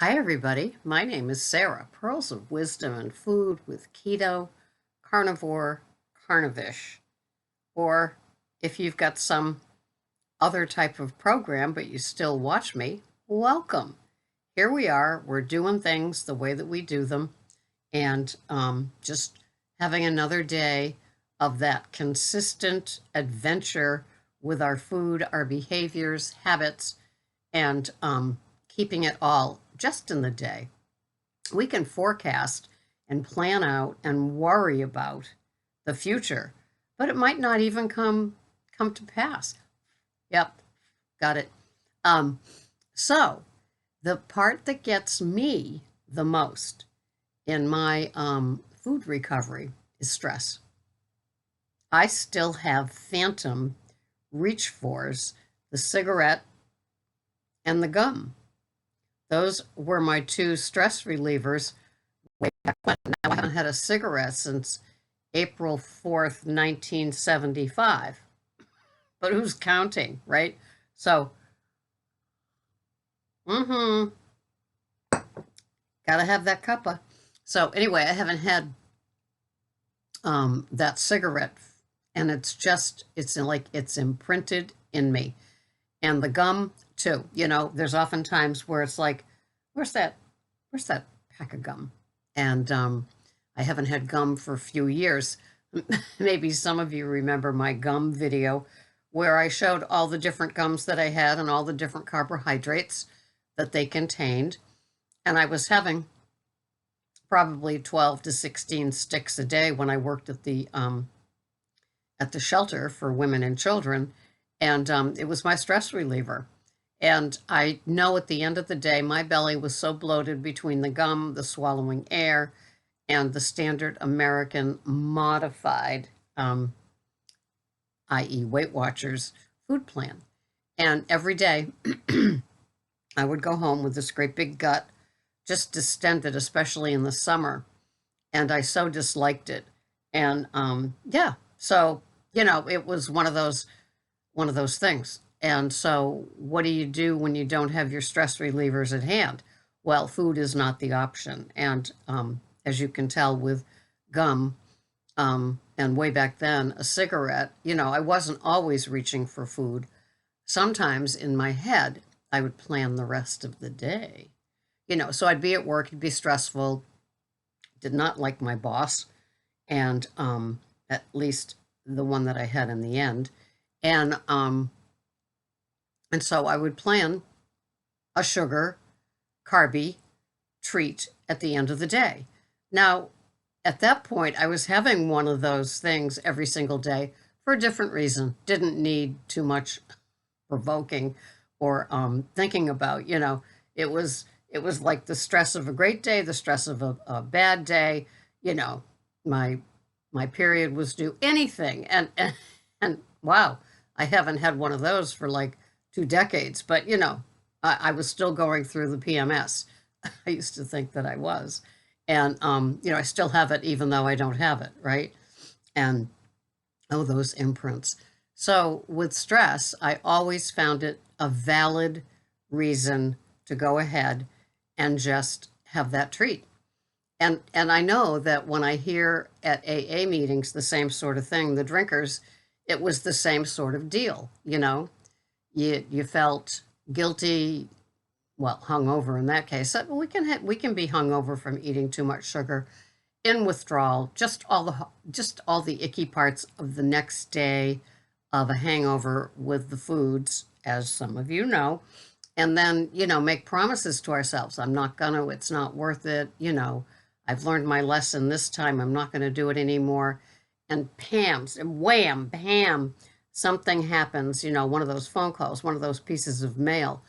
Hi, everybody. My name is Sarah. Pearls of Wisdom and Food with Keto, Carnivore, Carnivish. Or if you've got some other type of program, but you still watch me, welcome. Here we are. We're doing things the way that we do them and just having another day of that consistent adventure with our food, our behaviors, habits, and keeping it all just in the day. We can forecast and plan out and worry about the future, but it might not even come to pass. Yep, got it. So the part that gets me the most in my food recovery is stress. I still have phantom reach fors, the cigarette and the gum. Those were my two stress relievers way back when. Now, I haven't had a cigarette since April 4th, 1975. But who's counting, right? So, gotta have that cuppa. So anyway, I haven't had that cigarette, and it's like it's imprinted in me. And the gum too. There's often times where it's like, where's that pack of gum? And I haven't had gum for a few years. Maybe some of you remember my gum video where I showed all the different gums that I had and all the different carbohydrates that they contained. And I was having probably 12 to 16 sticks a day when I worked at the shelter for women and children. And it was my stress reliever. And I know at the end of the day, my belly was so bloated between the gum, the swallowing air, and the standard American modified, i.e. Weight Watchers food plan. And every day I would go home with this great big gut, just distended, especially in the summer. And I so disliked it. And so, it was one of those things. And so what do you do when you don't have your stress relievers at hand? Well, food is not the option. And as you can tell with gum, and way back then, a cigarette, I wasn't always reaching for food. Sometimes in my head, I would plan the rest of the day. So I'd be at work, it'd be stressful, did not like my boss, and at least the one that I had in the end. And so I would plan a sugar, carby treat at the end of the day. Now, at that point, I was having one of those things every single day for a different reason. Didn't need too much provoking or thinking about. It was like the stress of a great day, the stress of a bad day. My period was due, anything, and wow, I haven't had one of those for like 2 decades, but I was still going through the PMS. I used to think that I was. And, I still have it even though I don't have it, right? And, oh, those imprints. So with stress, I always found it a valid reason to go ahead and just have that treat. And I know that when I hear at AA meetings the same sort of thing, the drinkers, it was the same sort of deal, You felt guilty, well, hungover in that case. We can be hungover from eating too much sugar, in withdrawal, just all the icky parts of the next day of a hangover with the foods, as some of you know, and then make promises to ourselves. I'm not gonna. It's not worth it. I've learned my lesson this time. I'm not gonna do it anymore. And Pam's and wham, bam, something happens. One of those phone calls, one of those pieces of mail.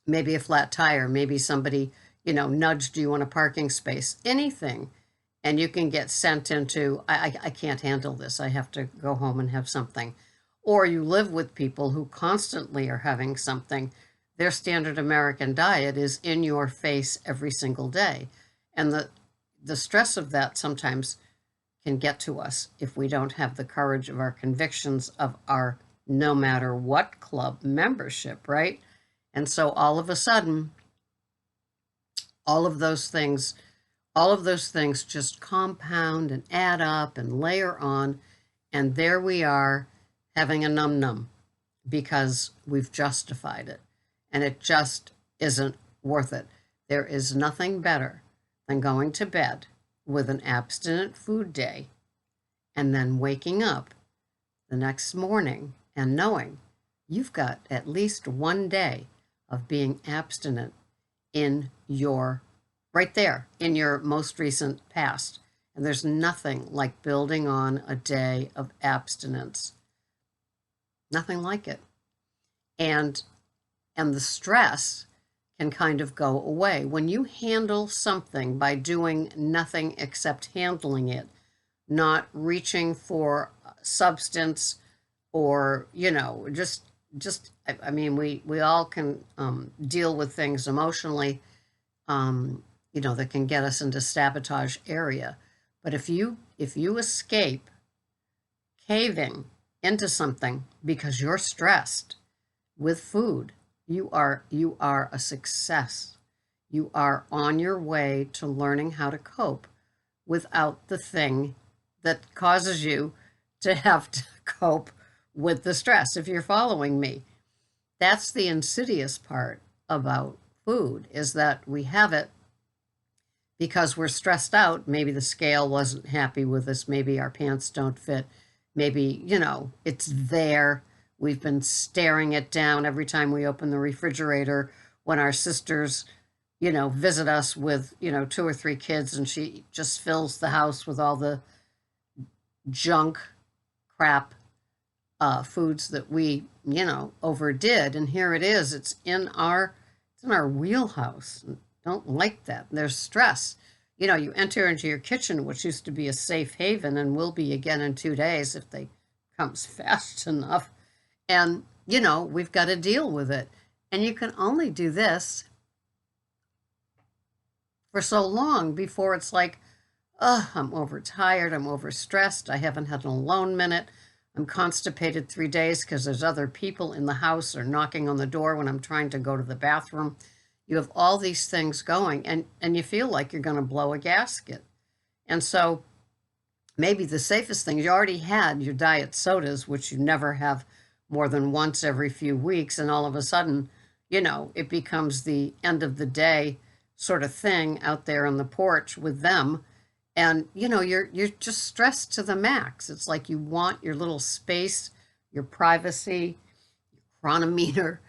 Maybe a flat tire, maybe somebody, nudged you in a parking space, anything. And you can get sent into, I can't handle this. I have to go home and have something. Or you live with people who constantly are having something. Their standard American diet is in your face every single day. And the stress of that sometimes can get to us if we don't have the courage of our convictions of our no matter what club membership, right? And so all of a sudden, All of those things, all of those things just compound and add up and layer on. And there we are having a num num because we've justified it. And it just isn't worth it. There is nothing better than going to bed with an abstinent food day and then waking up the next morning and knowing you've got at least one day of being abstinent in your, right there, in your most recent past. And there's nothing like building on a day of abstinence. Nothing like it. And the stress can kind of go away. When you handle something by doing nothing except handling it, not reaching for substance or, I mean, we all can deal with things emotionally, that can get us into sabotage area. But if you escape caving into something because you're stressed with food, you are a success. You are on your way to learning how to cope without the thing that causes you to have to cope with the stress. If you're following me, that's the insidious part about food, is that we have it because we're stressed out. Maybe the scale wasn't happy with us. Maybe our pants don't fit. Maybe, it's there. We've been staring it down every time we open the refrigerator when our sisters, visit us with, 2 or 3 kids, and she just fills the house with all the junk crap foods that we, overdid. And here it is. It's in our wheelhouse. Don't like that. There's stress. You enter into your kitchen, which used to be a safe haven and will be again in 2 days if they comes fast enough. And, we've got to deal with it. And you can only do this for so long before it's like, oh, I'm overtired, I'm overstressed, I haven't had an alone minute, I'm constipated 3 days because there's other people in the house or knocking on the door when I'm trying to go to the bathroom. You have all these things going, and you feel like you're going to blow a gasket. And so maybe the safest thing, you already had your diet sodas, which you never have more than once every few weeks, and all of a sudden, it becomes the end of the day sort of thing out there on the porch with them. And, you're just stressed to the max. It's like you want your little space, your privacy, your chronometer,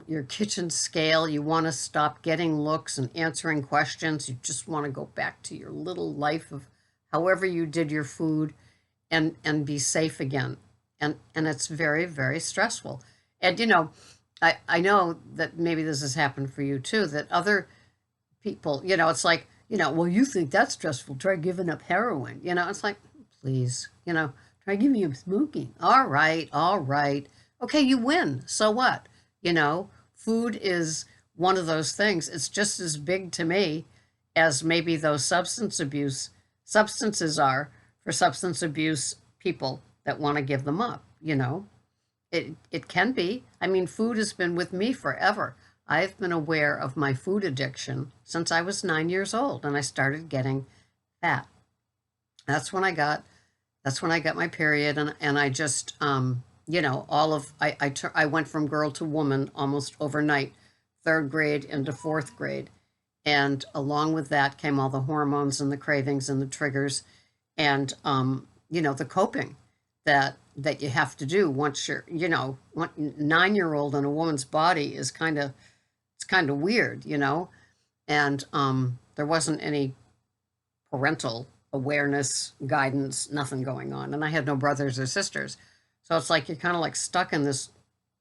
your kitchen scale. You want to stop getting looks and answering questions. You just want to go back to your little life of however you did your food and be safe again. And it's very, very stressful. And, I know that maybe this has happened for you too, that other people, it's like, well, you think that's stressful. Try giving up heroin. It's like, please, try giving up smoking. All right. Okay, you win. So what? Food is one of those things. It's just as big to me as maybe those substances are for substance abuse people that want to give them up. It can be. I mean, food has been with me forever. I've been aware of my food addiction since I was 9 years old, and I started getting fat. That's when I got my period, and I just I went from girl to woman almost overnight, 3rd grade into 4th grade, and along with that came all the hormones and the cravings and the triggers, and the coping that you have to do once you're 9-year-old in a woman's body is kind of weird, and there wasn't any parental awareness, guidance, nothing going on. And I had no brothers or sisters. So it's like you're kind of like stuck in this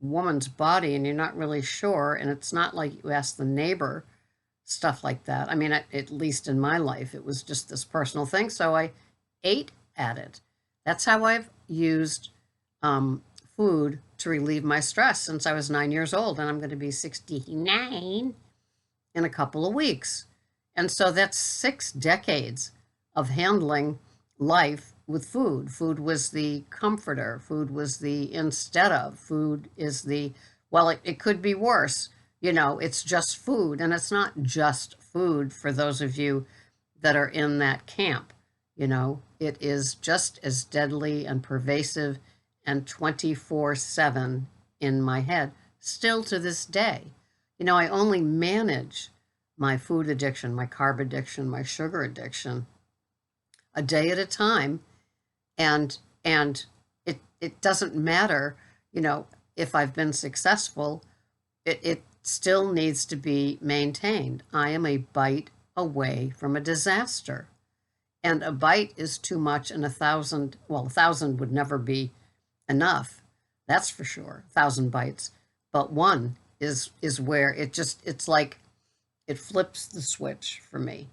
woman's body and you're not really sure. And it's not like you ask the neighbor, stuff like that. I mean, at least in my life, it was just this personal thing. So I ate at it. That's how I've used food to relieve my stress since I was 9 years old. And I'm going to be 69 in a couple of weeks. And so that's 6 decades of handling life with food. Food was the comforter. Food was the instead of. Food is the, well, it could be worse. It's just food. And it's not just food. food for those of you that are in that camp. You know, it is just as deadly and pervasive and 24/7 in my head, still to this day. You know, I only manage my food addiction, my carb addiction, my sugar addiction a day at a time. And it doesn't matter, you know, if I've been successful, it still needs to be maintained. I am a bite away from a disaster. And a bite is too much, and 1,000, well, 1,000 would never be enough. That's for sure, 1,000 bites. But one is where it's like it flips the switch for me.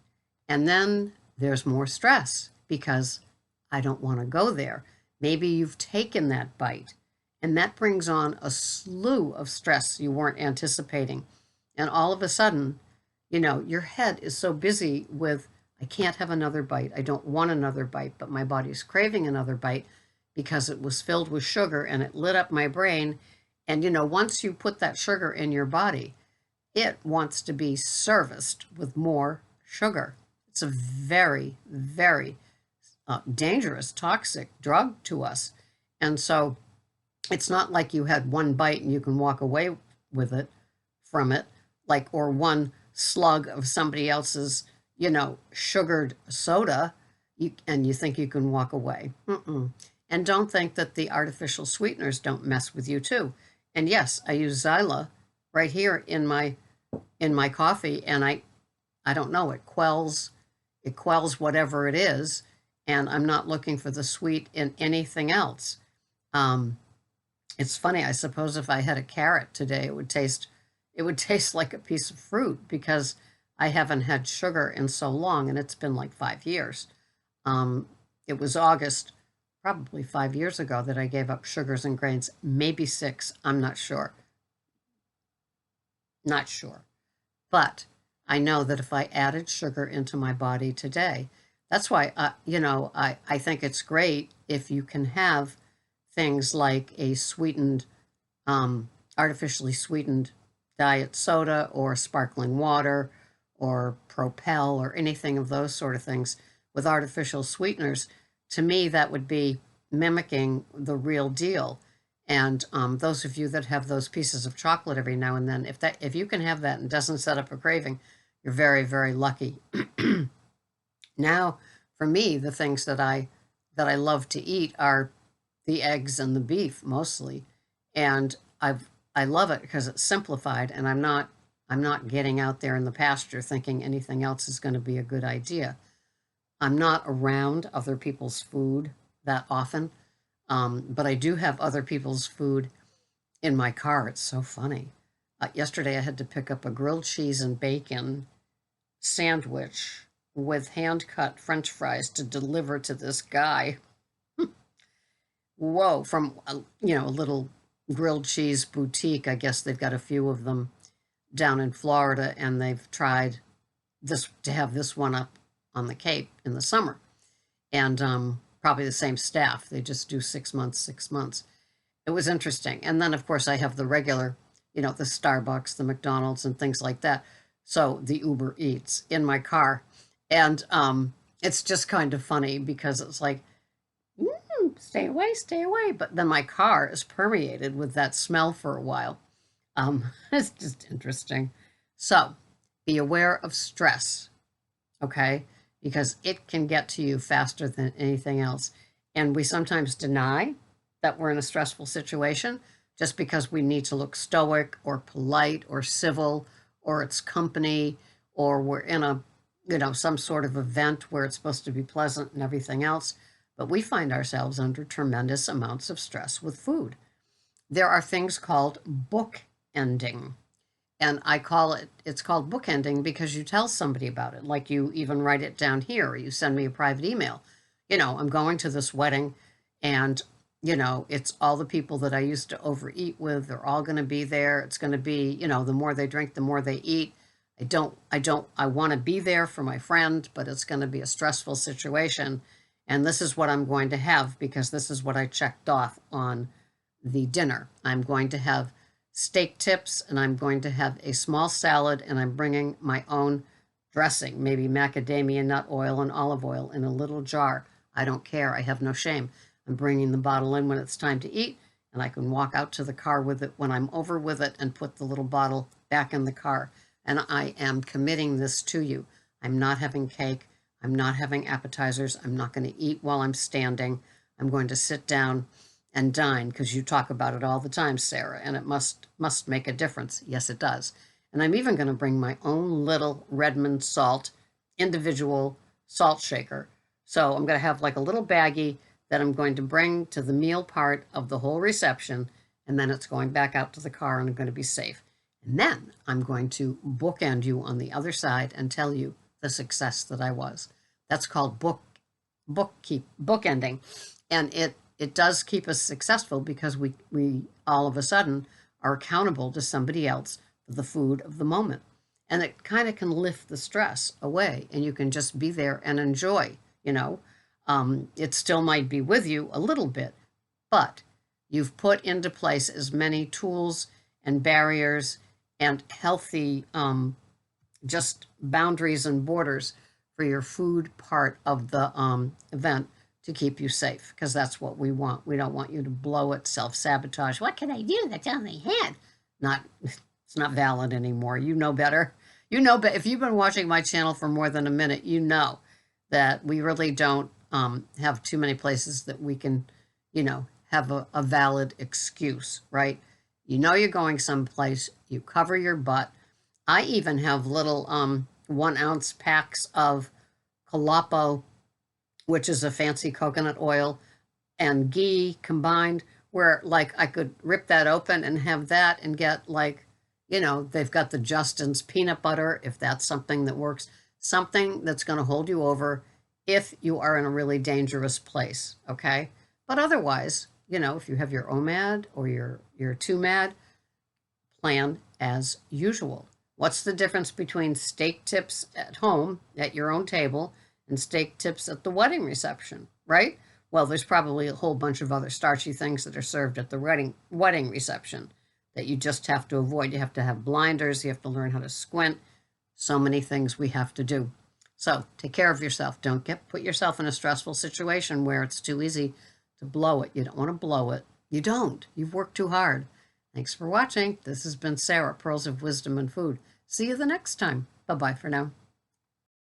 And then there's more stress because I don't want to go there. Maybe you've taken that bite, and that brings on a slew of stress you weren't anticipating. And all of a sudden, you know, your head is so busy with, I can't have another bite. I don't want another bite, but my body's craving another bite because it was filled with sugar and it lit up my brain. And, you know, once you put that sugar in your body, it wants to be serviced with more sugar. It's a very, very dangerous, toxic drug to us. And so it's not like you had one bite and you can walk away with it from it, like, or one slug of somebody else's, you know, sugared soda, and you think you can walk away. And don't think that the artificial sweeteners don't mess with you too. And yes, I use Zyla right here in my coffee, and I don't know, it quells whatever it is, and I'm not looking for the sweet in anything else. It's funny, I suppose if I had a carrot today, it would taste like a piece of fruit because I haven't had sugar in so long, and it's been like 5 years. It was August, probably 5 years ago, that I gave up sugars and grains, maybe 6, I'm not sure. Not sure. But I know that if I added sugar into my body today, that's why, you know, I think it's great if you can have things like a sweetened, artificially sweetened diet soda or sparkling water or Propel or anything of those sort of things with artificial sweeteners. To me, that would be mimicking the real deal. And those of you that have those pieces of chocolate every now and then, if you can have that and doesn't set up a craving, you're very, very lucky. Now, for me, the things that I love to eat are the eggs and the beef mostly, and I love it because it's simplified, and I'm not getting out there in the pasture thinking anything else is going to be a good idea. I'm not around other people's food that often, but I do have other people's food in my car. It's so funny. Yesterday I had to pick up a grilled cheese and bacon sandwich with hand-cut French fries to deliver to this guy. Whoa, from you know, a little grilled cheese boutique. I guess they've got a few of them down in Florida, and they've tried to have this one up on the Cape in the summer. And probably the same staff. They just do 6 months, 6 months. It was interesting. And then, of course, I have the regular, you know, the Starbucks, the McDonald's, and things like that. So the Uber Eats in my car. And it's just kind of funny because it's like, stay away, stay away. But then my car is permeated with that smell for a while. It's just interesting. So be aware of stress, okay? Because it can get to you faster than anything else. And we sometimes deny that we're in a stressful situation just because we need to look stoic or polite or civil, or it's company, or we're in a, you know, some sort of event where it's supposed to be pleasant and everything else. But we find ourselves under tremendous amounts of stress with food. There are things called bookending. And it's called bookending because you tell somebody about it. Like you even write it down here, or you send me a private email. You know, I'm going to this wedding, and, you know, it's all the people that I used to overeat with. They're all going to be there. It's going to be, you know, the more they drink, the more they eat. I want to be there for my friend, but it's going to be a stressful situation. And this is what I'm going to have because this is what I checked off on the dinner. I'm going to have steak tips, and I'm going to have a small salad, and I'm bringing my own dressing, maybe macadamia nut oil and olive oil in a little jar. I don't care. I have no shame. I'm bringing the bottle in when it's time to eat, and I can walk out to the car with it when I'm over with it and put the little bottle back in the car. And I am committing this to you. I'm not having cake. I'm not having appetizers. I'm not going to eat while I'm standing. I'm going to sit down and dine, because you talk about it all the time, Sarah, and it must make a difference. Yes, it does. And I'm even going to bring my own little Redmond salt, individual salt shaker. So I'm going to have like a little baggie that I'm going to bring to the meal part of the whole reception, and then it's going back out to the car, and I'm going to be safe. And then I'm going to bookend you on the other side and tell you the success that I was. That's called bookending. And it does keep us successful, because we all of a sudden are accountable to somebody else for the food of the moment. And it kind of can lift the stress away, and you can just be there and enjoy, It still might be with you a little bit, but you've put into place as many tools and barriers and healthy just boundaries and borders for your food part of the event to keep you safe, because that's what we want. We don't want you to blow it, self-sabotage. What can I do? That's all they had. It's not valid anymore. You know better. But if you've been watching my channel for more than a minute, you know that we really don't have too many places that we can, have a valid excuse, right? You're going someplace, you cover your butt. I even have little 1 ounce packs of Calapo, which is a fancy coconut oil, and ghee combined, where like I could rip that open and have that and get like, they've got the Justin's peanut butter, if that's something that works, something that's going to hold you over if you are in a really dangerous place, okay? But otherwise, if you have your OMAD or your 2MAD, plan as usual. What's the difference between steak tips at home at your own table and steak tips at the wedding reception, right? Well, there's probably a whole bunch of other starchy things that are served at the wedding reception that you just have to avoid. You have to have blinders. You have to learn how to squint. So many things we have to do. So take care of yourself. Don't put yourself in a stressful situation where it's too easy to blow it. You don't want to blow it. You don't. You've worked too hard. Thanks for watching. This has been Sarah, Pearls of Wisdom and Food. See you the next time. Bye-bye for now.